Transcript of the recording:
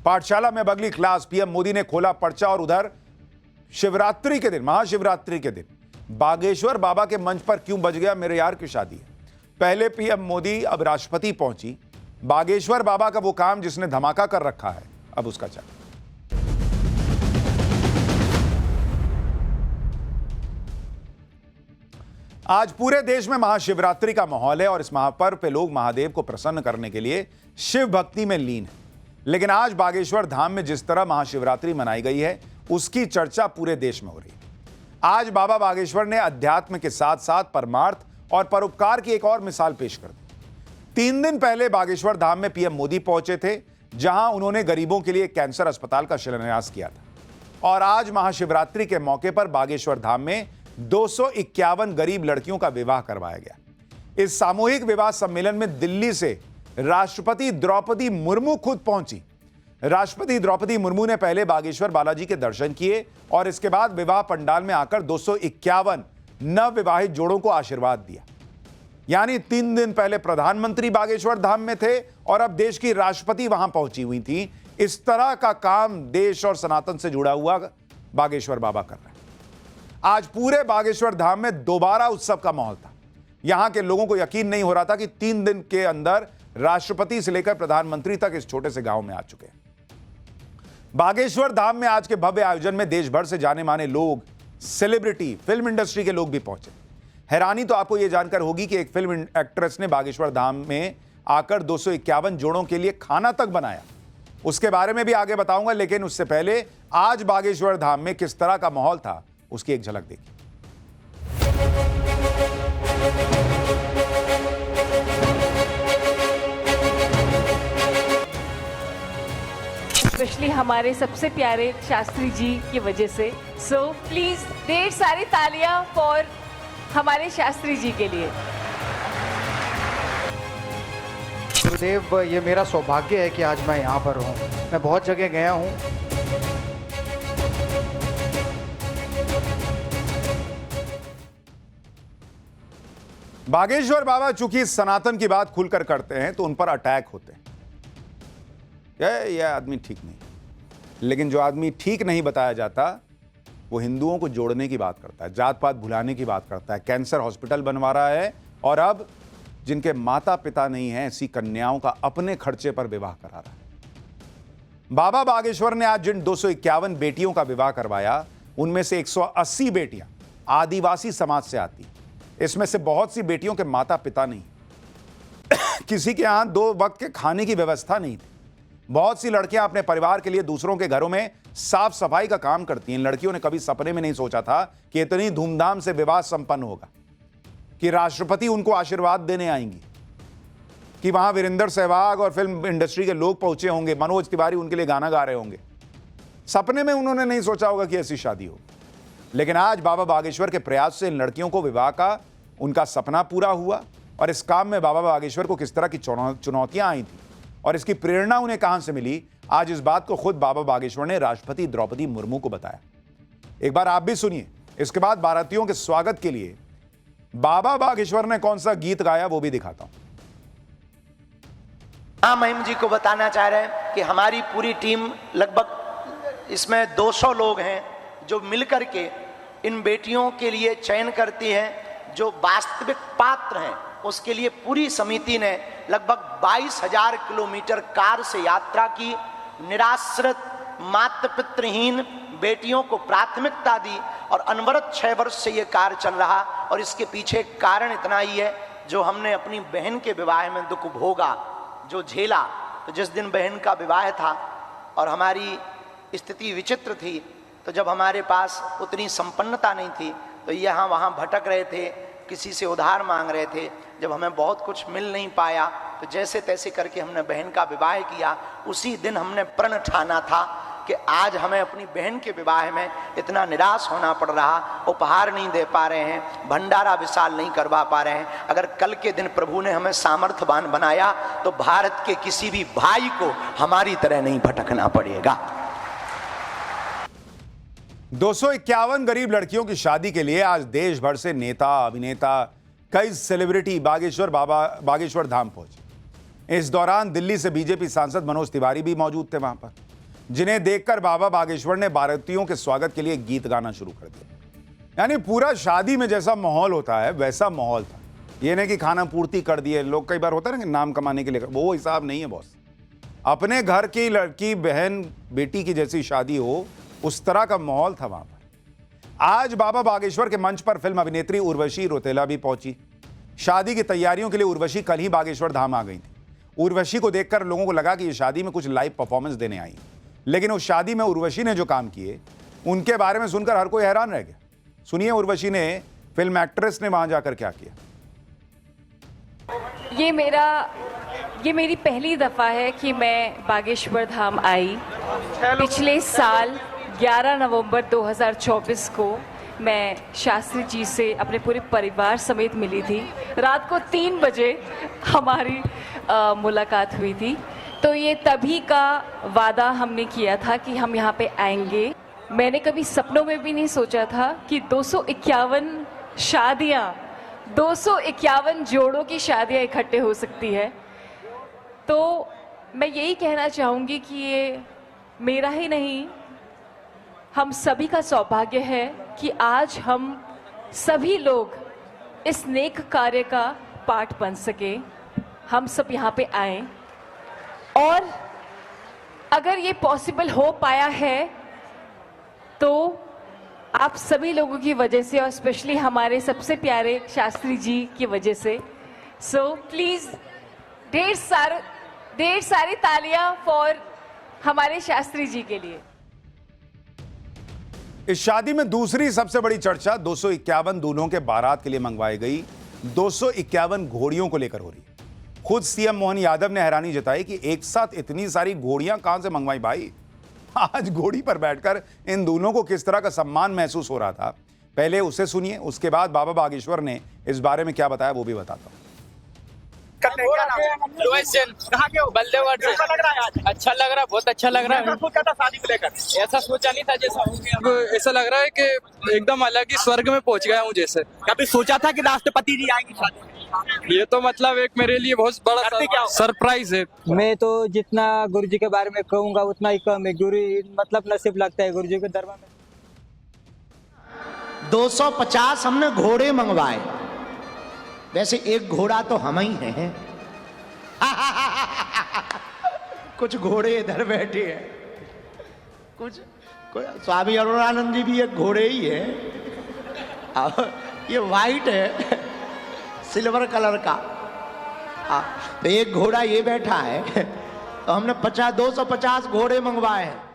पाठशाला में बगली क्लास, पीएम मोदी ने खोला पर्चा और उधर शिवरात्रि के दिन, महाशिवरात्रि के दिन बागेश्वर बाबा के मंच पर क्यों बज गया मेरे यार की शादी है। पहले पीएम मोदी, अब राष्ट्रपति पहुंची। बागेश्वर बाबा का वो काम जिसने धमाका कर रखा है, अब उसका चल। आज पूरे देश में महाशिवरात्रि का माहौल है और इस महापर्व पे लोग महादेव को प्रसन्न करने के लिए शिव भक्ति में लीन हैं। लेकिन आज बागेश्वर धाम में जिस तरह महाशिवरात्रि मनाई गई है, उसकी चर्चा पूरे देश में हो रही है। आज बाबा बागेश्वर ने अध्यात्म के साथ साथ परमार्थ और परोपकार की एक और मिसाल पेश कर दी। 3 दिन पहले बागेश्वर धाम में पीएम मोदी पहुंचे थे, जहां उन्होंने गरीबों के लिए कैंसर अस्पताल का शिलान्यास किया था। और आज महाशिवरात्रि के मौके पर बागेश्वर धाम में 251 गरीब लड़कियों का विवाह करवाया गया। इस सामूहिक विवाह सम्मेलन में दिल्ली से राष्ट्रपति द्रौपदी मुर्मू खुद पहुंची। राष्ट्रपति द्रौपदी मुर्मू ने पहले बागेश्वर बालाजी के दर्शन किए और इसके बाद विवाह पंडाल में आकर 251 नवविवाहित जोड़ों को आशीर्वाद दिया। यानी 3 दिन पहले प्रधानमंत्री बागेश्वर धाम में थे और अब देश की राष्ट्रपति वहां पहुंची हुई थी। इस तरह का काम देश और सनातन से जुड़ा हुआ बागेश्वर बाबा कर रहे हैं। आज पूरे बागेश्वर धाम में दोबारा उत्सव का माहौल था। यहां के लोगों को यकीन नहीं हो रहा था कि 3 दिन के अंदर राष्ट्रपति से लेकर प्रधानमंत्री तक इस छोटे से गांव में आ चुके हैं। बागेश्वर धाम में आज के भव्य आयोजन में देश भर से जाने माने लोग, सेलिब्रिटी, फिल्म इंडस्ट्री के लोग भी पहुंचे। हैरानी तो आपको यह जानकर होगी कि एक फिल्म एक्ट्रेस ने बागेश्वर धाम में आकर 251 जोड़ों के लिए खाना तक बनाया। उसके बारे में भी आगे बताऊंगा, लेकिन उससे पहले आज बागेश्वर धाम में किस तरह का माहौल था, उसकी एक झलक देखिए। स्पेशली हमारे सबसे प्यारे शास्त्री जी की वजह से। सो प्लीज ढेर सारी तालियां फॉर हमारे शास्त्री जी के लिए। गुरुदेव, ये मेरा सौभाग्य है कि आज मैं यहाँ पर हूँ। मैं बहुत जगह गया हूँ। बागेश्वर बाबा चूंकि सनातन की बात खुलकर करते हैं तो उन पर अटैक होते हैं। यह आदमी ठीक नहीं, लेकिन जो आदमी ठीक नहीं बताया जाता वो हिंदुओं को जोड़ने की बात करता है, जात पात भुलाने की बात करता है, कैंसर हॉस्पिटल बनवा रहा है और अब जिनके माता पिता नहीं हैं ऐसी कन्याओं का अपने खर्चे पर विवाह करा रहा है। बाबा बागेश्वर ने आज जिन 251 बेटियों का विवाह करवाया, उनमें से 180 बेटियां आदिवासी समाज से आती। इसमें से बहुत सी बेटियों के माता पिता नहीं, किसी के यहां 2 वक्त के खाने की व्यवस्था नहीं थी। बहुत सी लड़कियां अपने परिवार के लिए दूसरों के घरों में साफ सफाई का काम करती हैं। लड़कियों ने कभी सपने में नहीं सोचा था कि इतनी धूमधाम से विवाह संपन्न होगा, कि राष्ट्रपति उनको आशीर्वाद देने आएंगी, कि वहां वीरेंद्र सहवाग और फिल्म इंडस्ट्री के लोग पहुंचे होंगे, मनोज तिवारी उनके लिए गाना गा रहे होंगे। सपने में उन्होंने नहीं सोचा होगा कि ऐसी शादी हो। लेकिन आज बाबा बागेश्वर के प्रयास से इन लड़कियों को विवाह का उनका सपना पूरा हुआ। और इस काम में बाबा बागेश्वर को किस तरह की चुनौतियां आई थी और इसकी प्रेरणा उन्हें कहां से मिली, आज इस बात को खुद बाबा बागेश्वर ने राष्ट्रपति द्रौपदी मुर्मू को बताया। एक बार आप भी सुनिए। इसके बाद बारातियों के स्वागत के लिए बाबा बागेश्वर ने कौन सा गीत गाया वो भी दिखाता हूं। महिम जी को बताना चाह रहे हैं कि हमारी पूरी टीम, लगभग इसमें 200 लोग हैं जो मिलकर के इन बेटियों के लिए चयन करती हैं। जो वास्तविक पात्र हैं उसके लिए पूरी समिति ने लगभग 22,000 किलोमीटर कार से यात्रा की। निराश्रित, माता पितृहीन बेटियों को प्राथमिकता दी और अनवरत 6 वर्ष से ये कार्य चल रहा। और इसके पीछे कारण इतना ही है, जो हमने अपनी बहन के विवाह में दुख भोगा, जो झेला। तो जिस दिन बहन का विवाह था और हमारी स्थिति विचित्र थी, तो जब हमारे पास उतनी संपन्नता नहीं थी तो यहाँ वहाँ भटक रहे थे, किसी से उधार मांग रहे थे। जब हमें बहुत कुछ मिल नहीं पाया तो जैसे तैसे करके हमने बहन का विवाह किया। उसी दिन हमने प्रण ठाना था कि आज हमें अपनी बहन के विवाह में इतना निराश होना पड़ रहा, उपहार नहीं दे पा रहे हैं, भंडारा विशाल नहीं करवा पा रहे हैं। अगर कल के दिन प्रभु ने हमें सामर्थ्यवान बनाया तो भारत के किसी भी भाई को हमारी तरह नहीं भटकना पड़ेगा। 251 गरीब लड़कियों की शादी के लिए आज देश भर से नेता, अभिनेता, कई सेलिब्रिटी बागेश्वर धाम पहुंचे। इस दौरान दिल्ली से बीजेपी सांसद मनोज तिवारी भी मौजूद थे वहां पर। जिन्हें देखकर बाबा बागेश्वर ने बारातियों के स्वागत के लिए गीत गाना शुरू कर दिया। यानी पूरा शादी में जैसा माहौल होता है वैसा माहौल था। ये नहीं कि खाना पूर्ति कर दिए, लोग कई बार होता है ना कि नाम कमाने के लिए, वो हिसाब नहीं है बॉस। अपने घर की लड़की बहन बेटी की जैसी शादी हो उस तरह का माहौल था वहां पर। आज बाबा बागेश्वर के मंच पर फिल्म अभिनेत्री उर्वशी रौतेला भी पहुंची। शादी की तैयारियों के लिए उर्वशी कल ही बागेश्वर धाम आ गई थी। उर्वशी को देखकर लोगों को लगा कि ये शादी में कुछ लाइव परफॉर्मेंस देने आई, लेकिन उस शादी में उर्वशी ने जो काम किए उनके बारे में सुनकर हर कोई हैरान रह गया। सुनिए उर्वशी ने, फिल्म एक्ट्रेस ने वहां जाकर क्या किया। ये मेरी पहली दफ़ा है कि मैं बागेश्वर धाम आई। पिछले साल 11 नवंबर 2024 को मैं शास्त्री जी से अपने पूरे परिवार समेत मिली थी। रात को 3 बजे हमारी मुलाकात हुई थी। तो ये तभी का वादा हमने किया था कि हम यहाँ पे आएंगे। मैंने कभी सपनों में भी नहीं सोचा था कि 251 शादियाँ, 251 जोड़ों की शादियाँ इकट्ठे हो सकती है। तो मैं यही कहना चाहूँगी कि ये मेरा ही नहीं, हम सभी का सौभाग्य है कि आज हम सभी लोग इस नेक कार्य का पार्ट बन सके। हम सब यहाँ पे आए और अगर ये पॉसिबल हो पाया है तो आप सभी लोगों की वजह से और स्पेशली हमारे सबसे प्यारे शास्त्री जी की वजह से। सो प्लीज ढेर सारी तालियां फॉर हमारे शास्त्री जी के लिए। इस शादी में दूसरी सबसे बड़ी चर्चा 251 दूल्हों के बारात के लिए मंगवाई गई 251 घोड़ियों को लेकर हो रही है। खुद सीएम मोहन यादव ने हैरानी जताई कि एक साथ इतनी सारी घोड़ियां कहां से मंगवाई भाई। आज घोड़ी पर बैठकर इन दूल्हों को किस तरह का सम्मान महसूस हो रहा था, पहले उसे सुनिए, उसके बाद बाबा बागेश्वर ने इस बारे में क्या बताया वो भी बताता हूं। कहाँ के हो? बल्देवगढ़ से। लग रहा है आज? अच्छा लग रहा है, बहुत अच्छा लग रहा है। क्या था शादी को लेकर? ऐसा सोचा नहीं था जैसा हो गया। अब ऐसा लग रहा है कि एकदम अलग ही स्वर्ग में पहुंच गया हूँ जैसे। कभी सोचा था कि राष्ट्रपति जी आएंगे शादी में? ये तो मतलब एक मेरे लिए बहुत बड़ा सरप्राइज है। मैं तो जितना गुरु जी के बारे में कहूँगा उतना ही कम है। गुरु मतलब नसीब लगता है गुरु जी के दरबार में। 250 हमने घोड़े मंगवाए। वैसे एक घोड़ा तो हम ही हैं। कुछ घोड़े इधर बैठे हैं, कुछ स्वामी अरुणानंद जी भी एक घोड़े ही है। ये वाइट है, सिल्वर कलर का। तो एक घोड़ा ये बैठा है। तो हमने 250 घोड़े मंगवाए हैं।